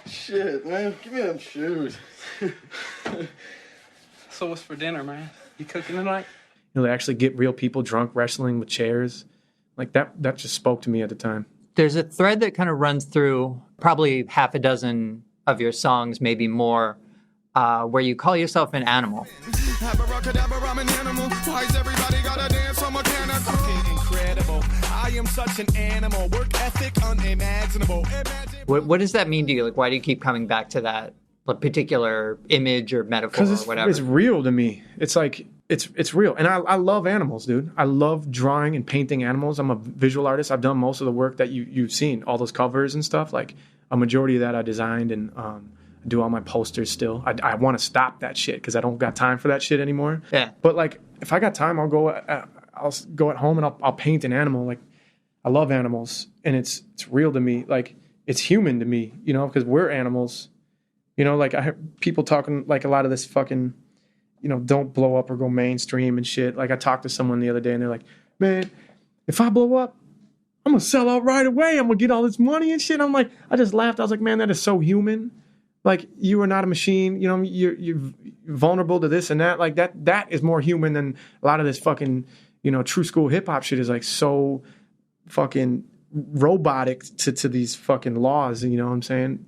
Shit, man. Give me them shoes. So what's for dinner, man? You cooking tonight? They actually get real people drunk wrestling with chairs. Like, that just spoke to me at the time. There's a thread that kind of runs through probably half a dozen of your songs, maybe more, where you call yourself an animal. Incredible. I am such an animal. Work ethic unimaginable. What does that mean to you? Like, why do you keep coming back to that particular image or metaphor or whatever? It's real to me. It's like, it's real. And I love animals, dude. I love drawing and painting animals. I'm a visual artist. I've done most of the work that you've seen, all those covers and stuff. Like, a majority of that I designed, and do all my posters still. I want to stop that shit because I don't got time for that shit anymore. Yeah. But like, if I got time, I'll go at home and I'll paint an animal. Like, I love animals, and it's real to me. Like, it's human to me, because we're animals. Like, I heard people talking like a lot of this fucking, don't blow up or go mainstream and shit. Like, I talked to someone the other day, and they're like, man, if I blow up, I'm gonna sell out right away. I'm gonna get all this money and shit. I'm like, I just laughed. I was like, man, that is so human. Like, you are not a machine. You're vulnerable to this and that. Like, that is more human than a lot of this fucking, true school hip hop shit is like so fucking robotic to these fucking laws. You know what I'm saying?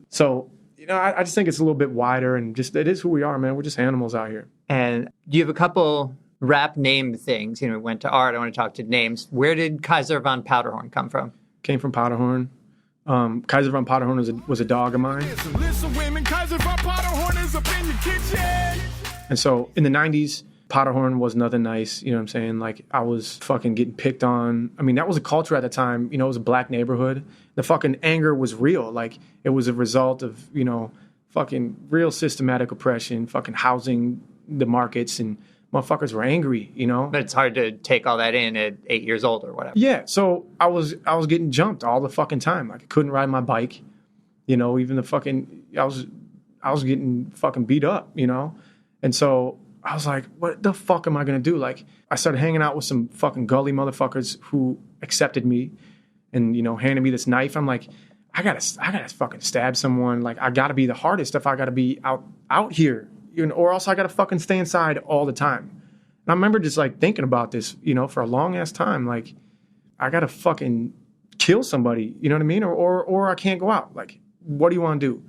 So, I just think it's a little bit wider, and just, it is who we are, man. We're just animals out here. And do you have a couple rap name things? We went to art. I want to talk to names. Where did Kaiser von Powderhorn come from? Came from Powderhorn. Kaiser von Powderhorn was a dog of mine. Listen, women, Kaiser von Powderhorn is up in your kitchen. And so in the 90s, Powderhorn was nothing nice. You know what I'm saying? Like, I was fucking getting picked on. I mean, that was a culture at the time. It was a black neighborhood. The fucking anger was real. Like, it was a result of, fucking real systematic oppression, fucking housing the markets, and motherfuckers were angry, But it's hard to take all that in at 8 years old or whatever. Yeah, so I was getting jumped all the fucking time. Like, I couldn't ride my bike, even the fucking, I was getting fucking beat up, And so I was like, what the fuck am I going to do? Like, I started hanging out with some fucking gully motherfuckers who accepted me and, handed me this knife. I'm like, I gotta fucking stab someone. Like, I gotta be the hardest if I gotta be out here, or else I gotta fucking stay inside all the time. And I remember just like thinking about this, for a long ass time. Like, I gotta fucking kill somebody, you know what I mean? Or I can't go out. Like, what do you want to do?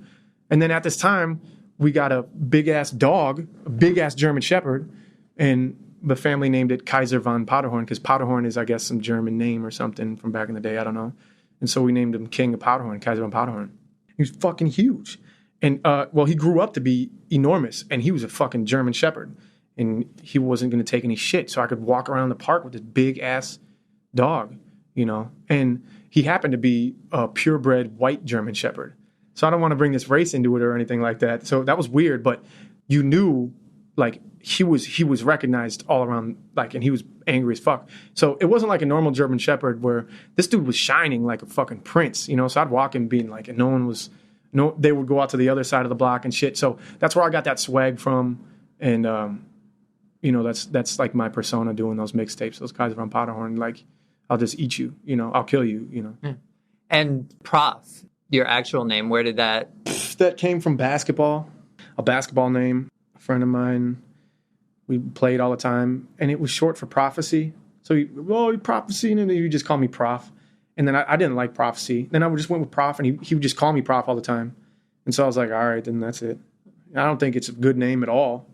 And then at this time, we got a big ass dog, a big ass German Shepherd, and the family named it Kaiser von Powderhorn because Powderhorn is, I guess, some German name or something from back in the day. I don't know. And so we named him King of Powderhorn, Kaiser von Powderhorn. He was fucking huge. And, he grew up to be enormous, and he was a fucking German Shepherd. And he wasn't going to take any shit, so I could walk around the park with this big-ass dog, And he happened to be a purebred white German Shepherd. So I don't want to bring this race into it or anything like that. So that was weird, but you knew, like, he was recognized all around, like, and he was angry as fuck. So it wasn't like a normal German Shepherd where this dude was shining like a fucking prince, So I'd walk in being like, and they would go out to the other side of the block and shit. So that's where I got that swag from. And, that's like my persona doing those mixtapes, those Kaiser von Powderhorn. Like, I'll just eat you, I'll kill you, Yeah. And Prof, your actual name, where did that? That came from basketball, a basketball name. A friend of mine, we played all the time, and it was short for prophecy. So, you prophecy, and then you just call me Prof. And then I didn't like prophecy. Then I just went with Prof, and he would just call me Prof all the time. And so I was like, all right, then that's it. I don't think it's a good name at all.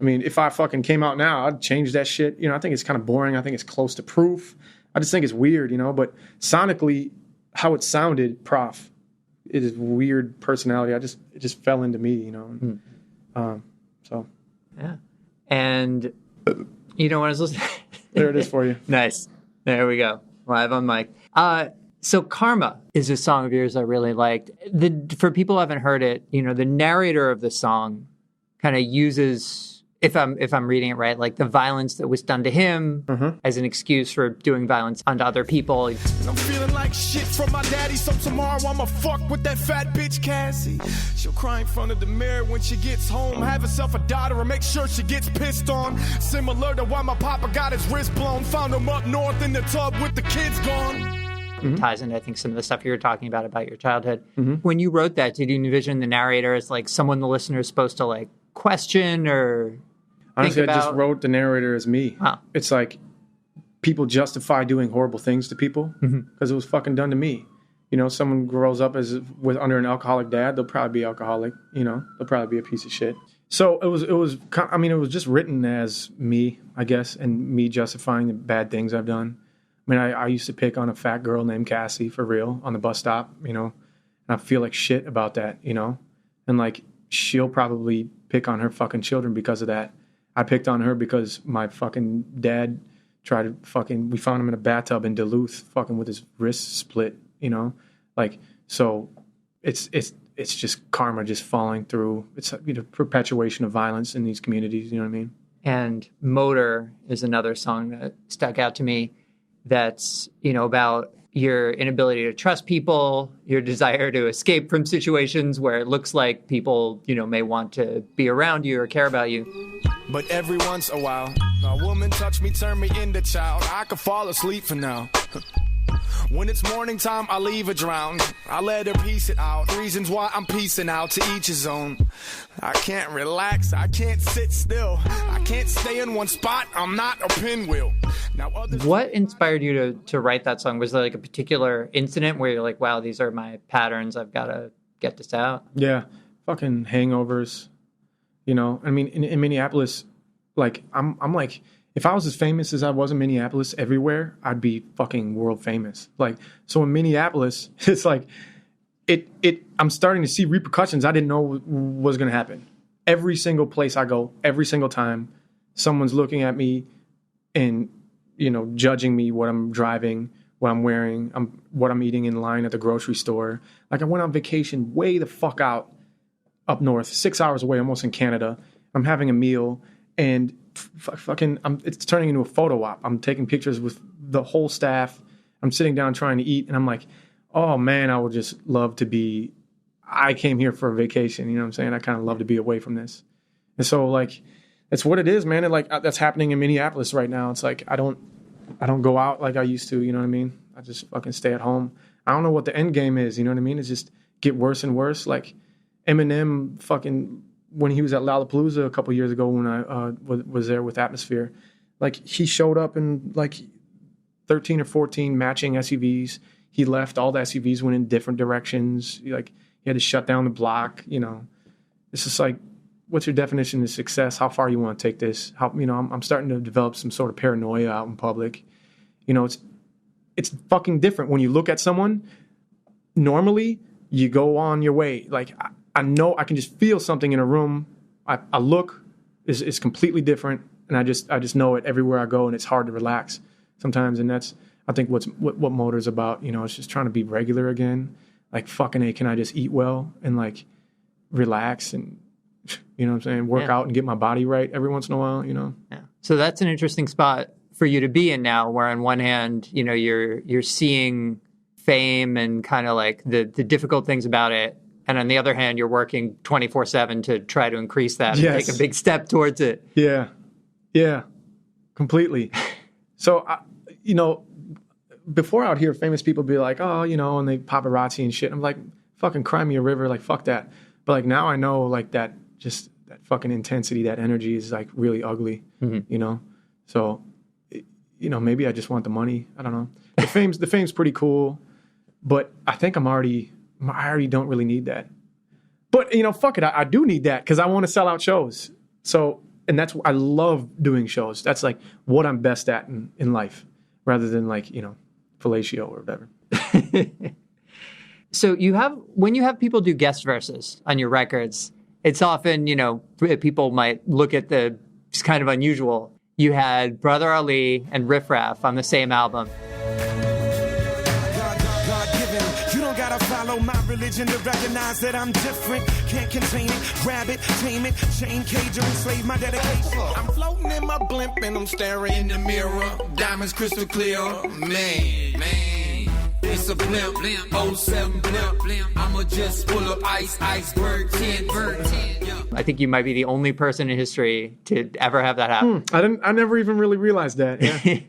I mean, if I fucking came out now, I'd change that shit. I think it's kind of boring. I think it's close to Proof. I just think it's weird, But sonically, how it sounded, Prof, it is weird personality. It just fell into me, So. Yeah. And, when I was listening. There it is for you. Nice. There we go. Live on mic. So Karma is a song of yours I really liked. For people who haven't heard it, the narrator of the song kind of uses, if I'm reading it right, like the violence that was done to him as an excuse for doing violence onto other people. I'm feeling like shit from my daddy, so tomorrow I'ma fuck with that fat bitch Cassie. She'll cry in front of the mirror when she gets home, have herself a daughter and make sure she gets pissed on. Similar to why my papa got his wrist blown, found him up north in the tub with the kids gone. Ties into, I think, some of the stuff you were talking about your childhood. When you wrote that, did you envision the narrator as like someone the listener is supposed to like question or honestly, think about? I just wrote the narrator as me. Huh. It's like people justify doing horrible things to people because it was fucking done to me. Someone grows up under an alcoholic dad, they'll probably be alcoholic. They'll probably be a piece of shit. So it was just written as me, I guess, and me justifying the bad things I've done. I mean, I used to pick on a fat girl named Cassie for real on the bus stop, and I feel like shit about that, and like she'll probably pick on her fucking children because of that. I picked on her because my fucking dad tried to we found him in a bathtub in Duluth fucking with his wrist split, like, so it's just karma just falling through. It's perpetuation of violence in these communities, you know what I mean? And Motor is another song that stuck out to me. That's, about your inability to trust people, your desire to escape from situations where it looks like people, may want to be around you or care about you. But every once in a while, a woman touch me, turn me into child. I could fall asleep for now. When it's morning time, I leave her drowned. I let her piece it out. Reasons why I'm piecing out, to each his own. I can't relax, I can't sit still. I can't stay in one spot, I'm not a pinwheel. Now, what inspired you to write that song? Was there like a particular incident where you're like, wow, these are my patterns, I've got to get this out? Yeah, fucking hangovers. I mean, in Minneapolis, like, I'm like, if I was as famous as I was in Minneapolis everywhere, I'd be fucking world famous. Like, so in Minneapolis, it's like, I'm starting to see repercussions I didn't know was going to happen. Every single place I go, every single time, someone's looking at me and, judging me, what I'm driving, what I'm wearing, what I'm eating in line at the grocery store. Like, I went on vacation way the fuck out up north, 6 hours away, almost in Canada. I'm having a meal, and it's turning into a photo op. I'm taking pictures with the whole staff. I'm sitting down trying to eat, and I'm like, oh man, I would just love to I came here for a vacation. You know what I'm saying? I kind of love to be away from this. And so, like, that's what it is, man. And like, that's happening in Minneapolis right now. It's like, I don't go out like I used to. You know what I mean? I just fucking stay at home. I don't know what the end game is. You know what I mean? It's just get worse and worse. Like Eminem fucking, when he was at Lollapalooza a couple years ago when I was there with Atmosphere, like he showed up in like 13 or 14 matching SUVs. He left, all the SUVs went in different directions. Like he had to shut down the block, you know. It's just like, what's your definition of success? How far you want to take this? How, you know, I'm starting to develop some sort of paranoia out in public. You know, it's fucking different when you look at someone. Normally, you go on your way. Like I know I can just feel something in a room. I look is completely different, and I just know it everywhere I go, and it's hard to relax sometimes. And that's, I think, what Motor's about. You know, it's just trying to be regular again. Like fucking A, can I just eat well and like relax and, you know what I'm saying, work out and get my body right every once in a while, you know? Yeah. So that's an interesting spot for you to be in now, where on one hand, you know, you're seeing fame and kind of like the difficult things about it. And on the other hand, you're working 24/7 to try to increase that and take a big step towards it. Yeah. Yeah. Completely. So, you know, before out here, famous people be like, oh, you know, and they paparazzi and shit. I'm like, fucking cry me a river. Like, fuck that. But like now I know like that, just that fucking intensity, that energy is like really ugly, you know? So, you know, maybe I just want the money. I don't know. The fame's pretty cool, but I think I already don't really need that. But, you know, fuck it. I do need that because I want to sell out shows. So, and that's, I love doing shows. That's like what I'm best at in life, rather than like, you know, fellatio or whatever. So when you have people do guest verses on your records, it's often, you know, people might look at it's kind of unusual. You had Brother Ali and Riff Raff on the same album. God-given, you don't gotta follow my religion to recognize that I'm different. Can't contain it, grab it, tame it, chain cage or enslave my dedication. I'm floating in my blimp and I'm staring in the mirror. Diamonds crystal clear, man. It's a blimp, 07 blimp. I'ma just pull up iceberg 10. I think you might be the only person in history to ever have that happen. I never even really realized that. Yeah.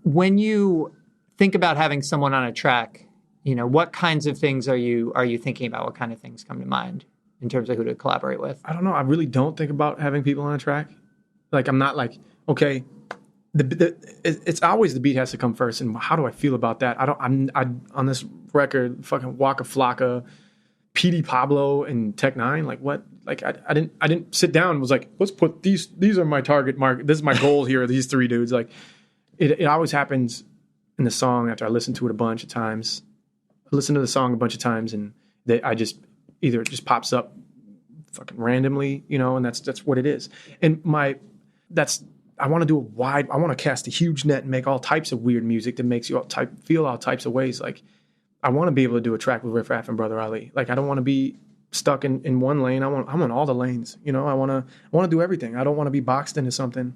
When you think about having someone on a track, you know, what kinds of things are you thinking about? What kind of things come to mind in terms of who to collaborate with? I don't know. I really don't think about having people on a track. Like, I'm not like, okay, it's always the beat has to come first, and how do I feel about that? I on this record, fucking Waka Flocka, PD Pablo, and Tech Nine. Like what? Like I didn't sit down and was like, let's put these are my target market. This is my goal here. These three dudes. Like it always happens in the song after I listen to it a bunch of times. I listen to the song a bunch of times, and it just pops up fucking randomly, you know, and that's what it is. And I want to do I want to cast a huge net and make all types of weird music that makes you feel all types of ways. Like, I want to be able to do a track with Riff Raff and Brother Ali. Like, I don't want to be stuck in one lane. I'm on all the lanes, you know. I want to do everything. I don't want to be boxed into something,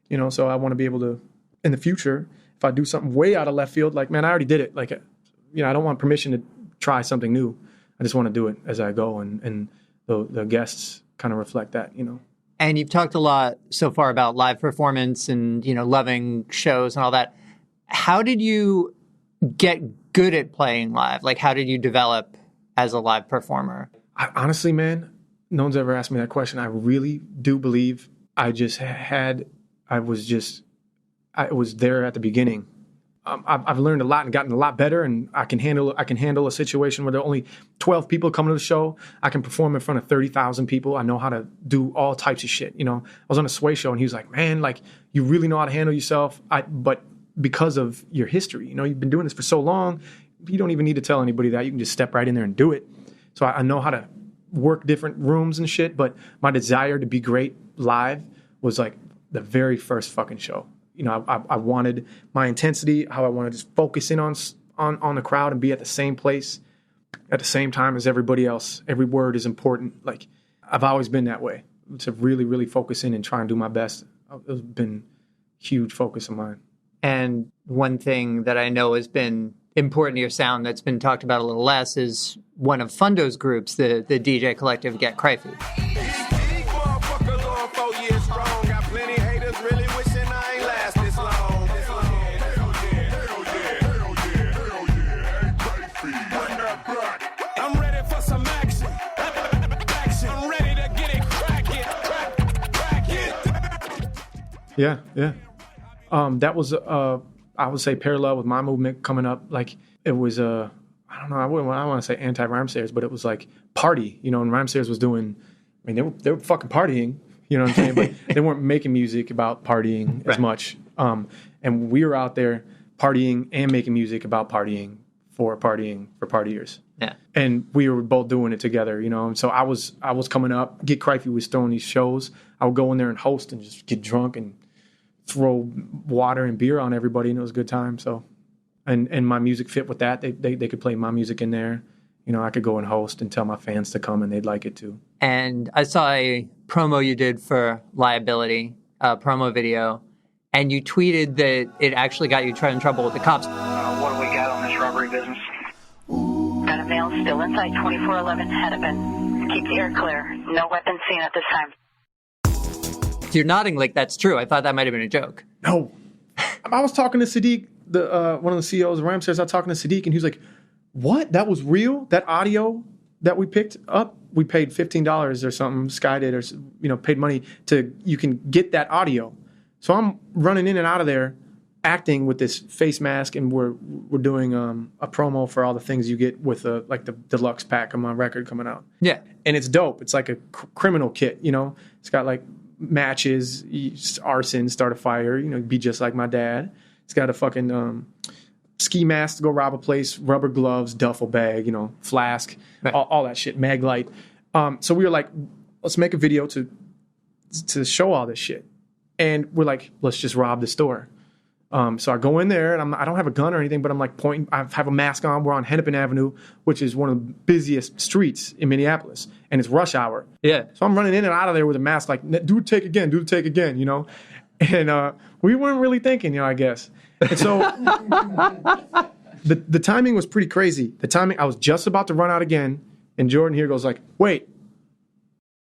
you know. So I want to be able to, in the future, if I do something way out of left field, like, man, I already did it. Like, you know, I don't want permission to try something new. I just want to do it as I go, and the guests kind of reflect that, you know. And you've talked a lot so far about live performance and, you know, loving shows and all that. How did you get good at playing live? Like, how did you develop as a live performer? Honestly, man, no one's ever asked me that question. I really do believe I was there at the beginning. I've learned a lot and gotten a lot better, and I can handle a situation where there are only 12 people coming to the show. I can perform in front of 30,000 people. I know how to do all types of shit. You know, I was on a Sway show, and he was like, "Man, like, you really know how to handle yourself." But because of your history, you know, you've been doing this for so long, you don't even need to tell anybody that. You can just step right in there and do it. So I know how to work different rooms and shit. But my desire to be great live was like the very first fucking show. You know, I wanted my intensity, how I want to just focus in on the crowd and be at the same place at the same time as everybody else. Every word is important. Like, I've always been that way, to really, really focus in and try and do my best. It's been a huge focus of mine. And one thing that I know has been important to your sound that's been talked about a little less is one of Fundo's groups, the DJ collective Get Crifey. Yeah. That was I would say parallel with my movement coming up. Like it was I don't know. I want to say anti-Rhymesayers, but it was like party. You know, and Rhymesayers was doing. I mean, they were fucking partying. You know what I'm saying? But they weren't making music about partying as much. And we were out there partying and making music about partying for partiers. Yeah. And we were both doing it together, you know. And so I was coming up. Get Crifey was throwing these shows. I would go in there and host and just get drunk and throw water and beer on everybody, and it was a good time. So, and my music fit with that. They could play my music in there. You know, I could go and host and tell my fans to come, and they'd like it too. And I saw a promo you did for Liability, a promo video, and you tweeted that it actually got you in trouble with the cops. What do we got on this robbery business? Got a male still inside 2411 Hennepin. Keep the air clear. No weapons seen at this time. You're nodding like that's true. I thought that might have been a joke. No. I was talking to Sadiq, one of the CEOs of Rhymesayers. I was talking to Sadiq, and he was like, what? That was real? That audio that we picked up? We paid $15 or something. Sky did, or paid money you can get that audio. So I'm running in and out of there, acting with this face mask, and we're doing a promo for all the things you get with like the deluxe pack of my record coming out. Yeah, and it's dope. It's like a criminal kit. You know, it's got like matches, arson, start a fire. You know, be just like my dad. It's got a fucking ski mask to go rob a place, rubber gloves, duffel bag, flask, right. all that shit, mag light. So we were like, let's make a video to show all this shit. And we're like, let's just rob the store. So I go in there, and I don't have a gun or anything, but I'm like pointing. I have a mask on. We're on Hennepin Avenue, which is one of the busiest streets in Minneapolis, and it's rush hour. Yeah. So I'm running in and out of there with a mask, like, dude, take again, And we weren't really thinking, I guess. And so the timing was pretty crazy. The timing, I was just about to run out again, and Jordan here goes like, wait,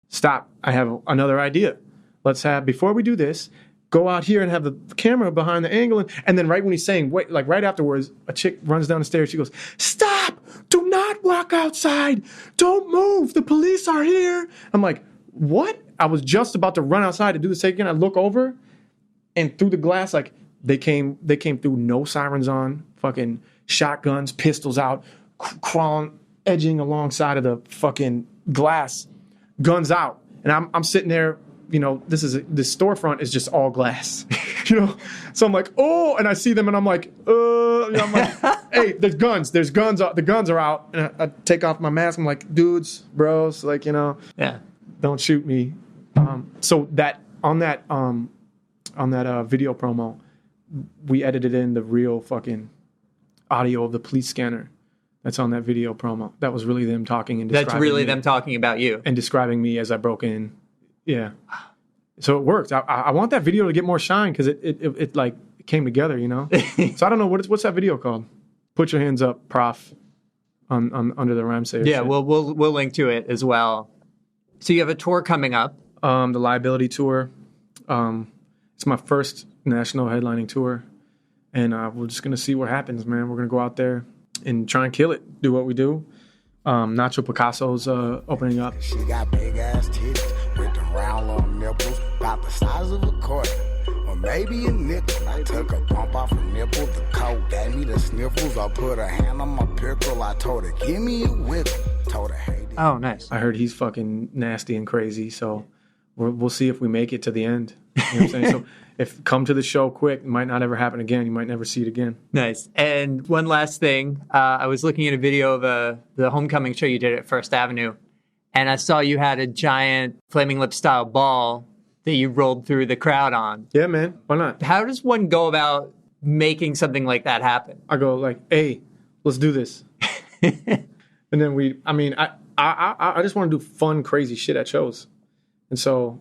stop. I have another idea. Let's have, before we do this, go out here and have the camera behind the angle. And then right when he's saying, wait, like right afterwards, a chick runs down the stairs. She goes, stop, do not walk outside. Don't move. The police are here. I'm like, what? I was just about to run outside to do the same again. I look over, and through the glass, like they came through, no sirens on, fucking shotguns, pistols out, crawling, edging alongside of the fucking glass, guns out. And I'm sitting there, this storefront is just all glass, So I'm like, oh, and I see them, and I'm like, I'm like, hey, there's guns, the guns are out, and I take off my mask. I'm like, dudes, bros, like, yeah, don't shoot me. So that on that video promo, we edited in the real fucking audio of the police scanner that's on that video promo. That was really them talking and describing. That's really them talking about you and describing me as I broke in. Yeah. So it worked. I want that video to get more shine because it like came together, So I don't know what's that video called. Put your hands up, Prof. on under the Rhymesayers. Yeah, we'll link to it as well. So you have a tour coming up. The Liability tour. It's my first national headlining tour, and we're just gonna see what happens, man. We're gonna go out there and try and kill it. Do what we do. Nacho Picasso's opening up. She got big ass titties with the round long nipples, about the size of a quarter, or maybe a nickel. I took a bump off her nipple, the coat gave me the sniffles. I put a hand on my pickle, I told her, give me a wiggle. Told her, hey. Oh, nice. I heard he's fucking nasty and crazy, so we'll see if we make it to the end. You know what I'm saying? So if come to the show quick, it might not ever happen again. You might never see it again. Nice. And one last thing, I was looking at a video of the homecoming show you did at First Avenue, and I saw you had a giant Flaming Lips style ball that you rolled through the crowd on. Yeah, man. Why not? How does one go about making something like that happen? I go like, hey, let's do this. And then I just want to do fun, crazy shit at shows. And so,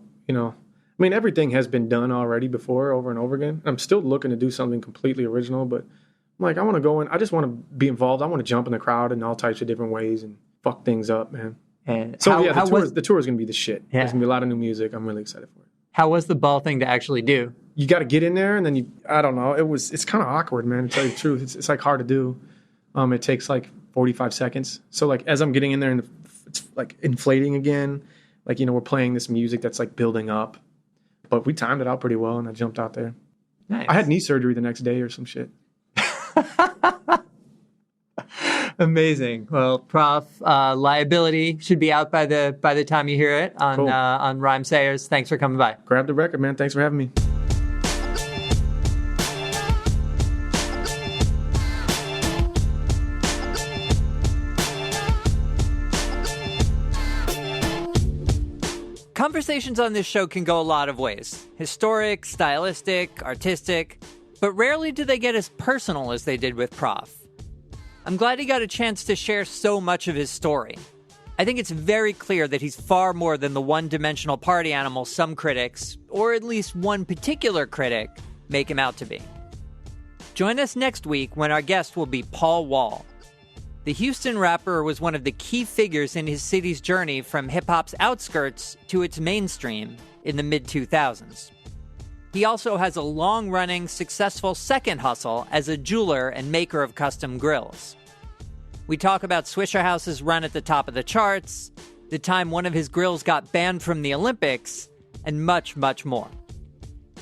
everything has been done already before, over and over again. I'm still looking to do something completely original, but I'm like, I want to go in. I just want to be involved. I want to jump in the crowd in all types of different ways and fuck things up, man. And so, the tour is going to be the shit. Yeah. There's going to be a lot of new music. I'm really excited for it. How was the ball thing to actually do? You got to get in there, and then I don't know. It's kind of awkward, man, to tell you the truth. It's like hard to do. It takes like 45 seconds. So like as I'm getting in there and it's like inflating again, like, we're playing this music that's like building up. But we timed it out pretty well, and I jumped out there. Nice. I had knee surgery the next day or some shit. Amazing. Well, Prof, Liability should be out by the time you hear it on Cool. On Rhymesayers. Thanks for coming by. Grab the record, man. Thanks for having me. Conversations on this show can go a lot of ways. Historic, stylistic, artistic, but rarely do they get as personal as they did with Prof. I'm glad he got a chance to share so much of his story. I think it's very clear that he's far more than the one-dimensional party animal some critics, or at least one particular critic, make him out to be. Join us next week when our guest will be Paul Wall. The Houston rapper was one of the key figures in his city's journey from hip-hop's outskirts to its mainstream in the mid-2000s. He also has a long-running, successful second hustle as a jeweler and maker of custom grills. We talk about Swisher House's run at the top of the charts, the time one of his grills got banned from the Olympics, and much, much more.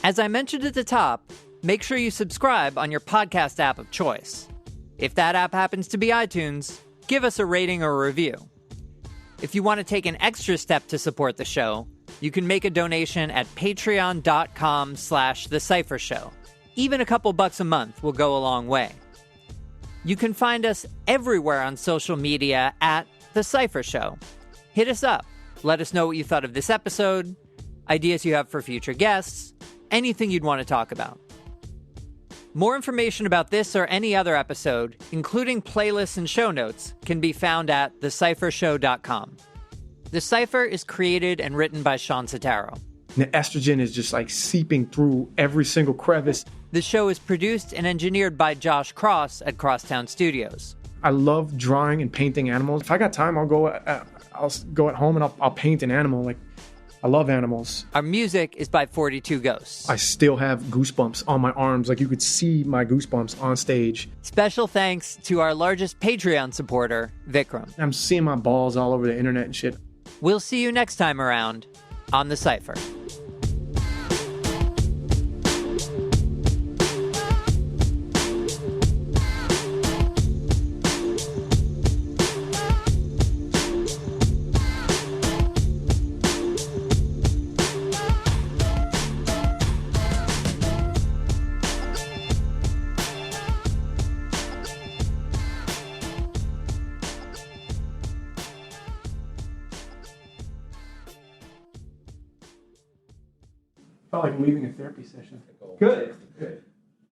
As I mentioned at the top, make sure you subscribe on your podcast app of choice. If that app happens to be iTunes, give us a rating or a review. If you want to take an extra step to support the show, you can make a donation at patreon.com/The Cypher Show. Even a couple bucks a month will go a long way. You can find us everywhere on social media at The Cypher Show. Hit us up. Let us know what you thought of this episode, ideas you have for future guests, anything you'd want to talk about. More information about this or any other episode, including playlists and show notes, can be found at thecyphershow.com. The Cypher is created and written by Sean Sotaro. And the estrogen is just like seeping through every single crevice. The show is produced and engineered by Josh Cross at Crosstown Studios. I love drawing and painting animals. If I got time, I'll go at home and I'll paint an animal. Like, I love animals. Our music is by 42 Ghosts. I still have goosebumps on my arms. Like, you could see my goosebumps on stage. Special thanks to our largest Patreon supporter, Vikram. I'm seeing my balls all over the internet and shit. We'll see you next time around on The Cypher. Felt like leaving a therapy session. Good.